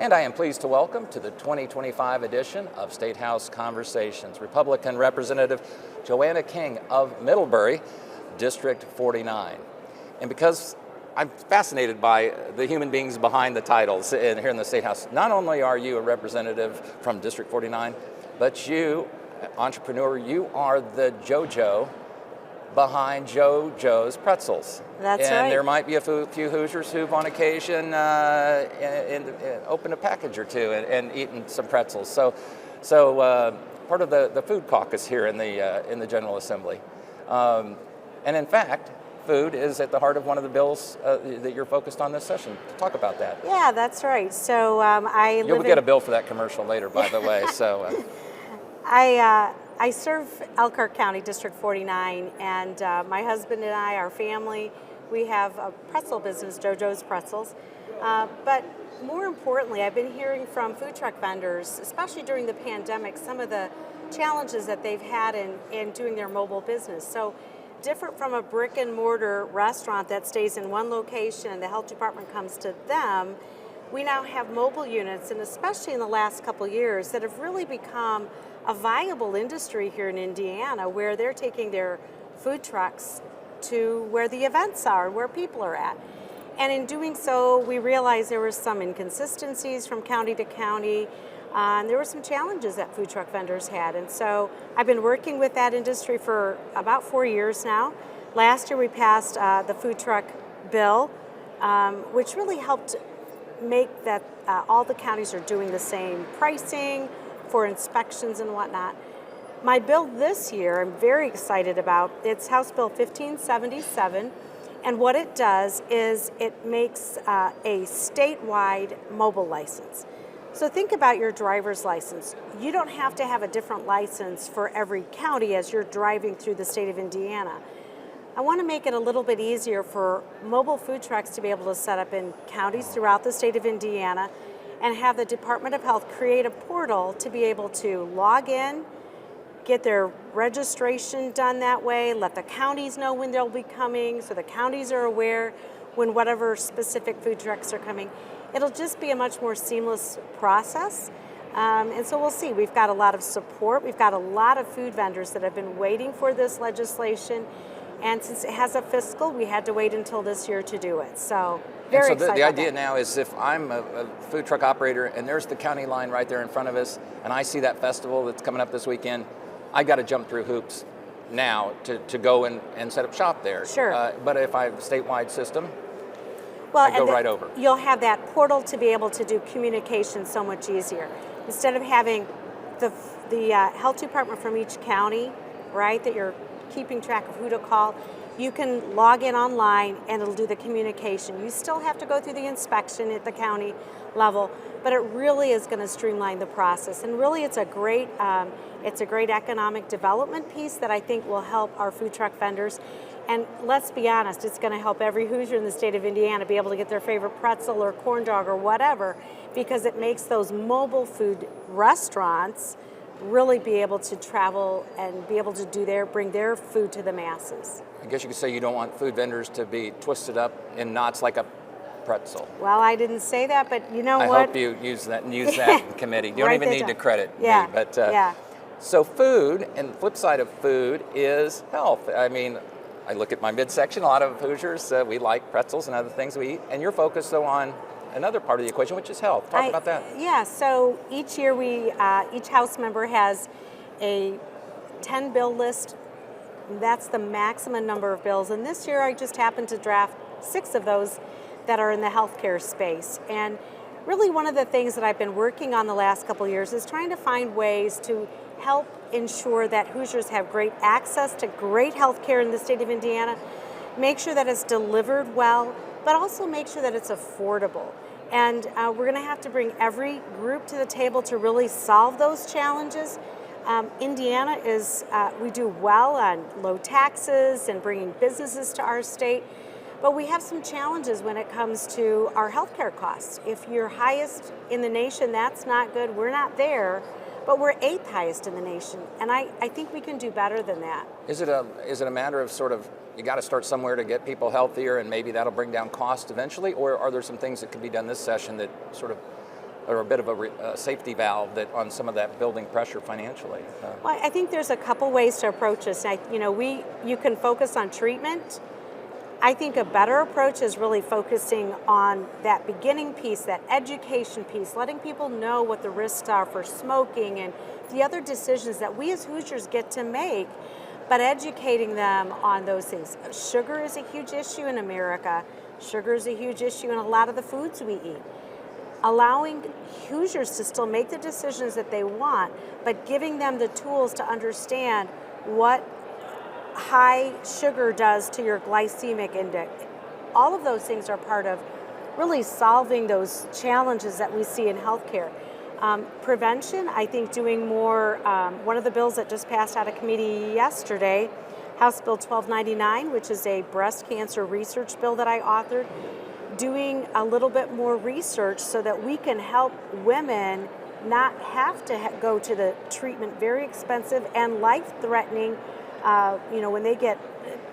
And I am pleased to welcome to the 2025 edition of Statehouse Conversations, Republican Representative Joanna King of Middlebury, District 49. And because I'm fascinated by the human beings behind the titles here in the State House, not only are you a representative from District 49, but you, entrepreneur, you are the JoJo behind JoJo's Pretzels. That's and right. And there might be a few Hoosiers who've on occasion opened a package or two and eaten some pretzels. So part of the food caucus here in the General Assembly. And in fact, food is at the heart of one of the bills that you're focused on this session. Talk about that. Yeah, that's right. So You'll get a bill for that commercial later, by the way. So I serve Elkhart County, District 49, and my husband and I, our family, we have a pretzel business, JoJo's Pretzels. But more importantly, I've been hearing from food truck vendors, especially during the pandemic, some of the challenges that they've had in doing their mobile business. So different from a brick and mortar restaurant that stays in one location and the health department comes to them, we now have mobile units, and especially in the last couple of years, that have really become a viable industry here in Indiana, where they're taking their food trucks to where the events are, where people are at. And in doing so, we realized there were some inconsistencies from county to county, and there were some challenges that food truck vendors had. And so I've been working with that industry for about 4 years now. Last year we passed the food truck bill, which really helped make that all the counties are doing the same pricing for inspections and whatnot. My bill this year, I'm very excited about. It's House Bill 1577, and what it does is it makes a statewide mobile license. So think about your driver's license. You don't have to have a different license for every county as you're driving through the state of Indiana. I want to make it a little bit easier for mobile food trucks to be able to set up in counties throughout the state of Indiana and have the Department of Health create a portal to be able to log in, get their registration done that way, let the counties know when they'll be coming so the counties are aware when whatever specific food trucks are coming. It'll just be a much more seamless process. And so we'll see. We've got a lot of support. We've got a lot of food vendors that have been waiting for this legislation. And since it has a fiscal, we had to wait until this year to do it. So very excited. The idea now is if I'm a food truck operator and there's the county line right there in front of us, and I see that festival that's coming up this weekend, I got to jump through hoops now to go and set up shop there. Sure. But if I have a statewide system, well, I go right over. You'll have that portal to be able to do communication so much easier. Instead of having the health department from each county, right, that you're keeping track of who to call, you can log in online and it'll do the communication. You still have to go through the inspection at the county level, but it really is going to streamline the process. And really it's a great economic development piece that I think will help our food truck vendors. And let's be honest, it's going to help every Hoosier in the state of Indiana be able to get their favorite pretzel or corn dog or whatever, because it makes those mobile food restaurants really be able to travel and be able to bring their food to the masses. I guess you could say you don't want food vendors to be twisted up in knots like a pretzel. Well, I didn't say that, but you know what? I hope you use that in committee. You don't even need to credit me. But yeah. So food, and the flip side of food is health. I mean, I look at my midsection, a lot of Hoosiers, we like pretzels and other things we eat, and you're focused though on another part of the equation, which is health. Talk about that. Yeah, so each year each House member has a 10 bill list. That's the maximum number of bills. And this year I just happened to draft 6 of those that are in the healthcare space. And really one of the things that I've been working on the last couple of years is trying to find ways to help ensure that Hoosiers have great access to great health care in the state of Indiana, make sure that it's delivered well, but also make sure that it's affordable. And we're going to have to bring every group to the table to really solve those challenges. Indiana we do well on low taxes and bringing businesses to our state, but we have some challenges when it comes to our healthcare costs. If you're highest in the nation, that's not good. We're not there, but we're 8th highest in the nation, and I think we can do better than that. Is it a matter of sort of, you got to start somewhere to get people healthier and maybe that'll bring down cost eventually, or are there some things that can be done this session that sort of or a bit of a safety valve that on some of that building pressure financially? Well, I think there's a couple ways to approach this. You can focus on treatment. I think a better approach is really focusing on that beginning piece, that education piece, letting people know what the risks are for smoking and the other decisions that we as Hoosiers get to make, but educating them on those things. Sugar is a huge issue in America. Sugar is a huge issue in a lot of the foods we eat. Allowing Hoosiers to still make the decisions that they want, but giving them the tools to understand what high sugar does to your glycemic index. All of those things are part of really solving those challenges that we see in healthcare. Prevention, I think doing more, one of the bills that just passed out of committee yesterday, House Bill 1299, which is a breast cancer research bill that I authored, doing a little bit more research so that we can help women not have to go to the treatment, very expensive and life-threatening. When they get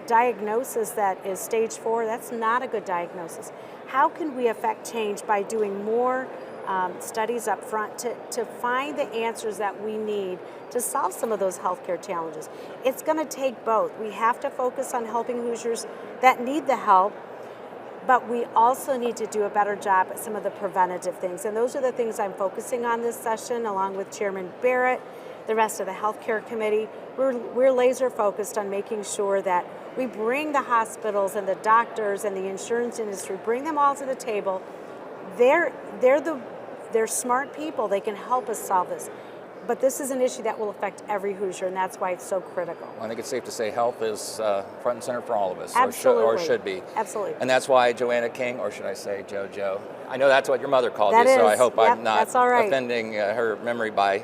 diagnosis that is stage 4, that's not a good diagnosis. How can we affect change by doing more studies up front to find the answers that we need to solve some of those healthcare challenges? It's going to take both. We have to focus on helping Hoosiers that need the help, but we also need to do a better job at some of the preventative things. And those are the things I'm focusing on this session, along with Chairman Barrett, the rest of the healthcare committee. We're laser focused on making sure that we bring the hospitals and the doctors and the insurance industry, bring them all to the table. They're smart people. They can help us solve this. But this is an issue that will affect every Hoosier, and that's why it's so critical. Well, I think it's safe to say health is front and center for all of us, Absolutely. or should be. Absolutely. And that's why Joanna King, or should I say JoJo? I know that's what your mother called That you, so is. I hope Yep, I'm not that's all right. offending her memory by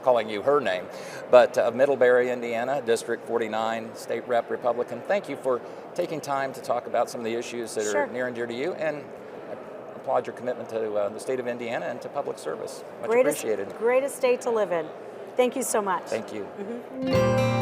calling you her name. But of Middlebury, Indiana, District 49, State Rep Republican, thank you for taking time to talk about some of the issues that Sure. are near and dear to you, and I applaud your commitment to the state of Indiana and to public service. Much appreciated. Greatest state to live in. Thank you so much. Thank you. Mm-hmm.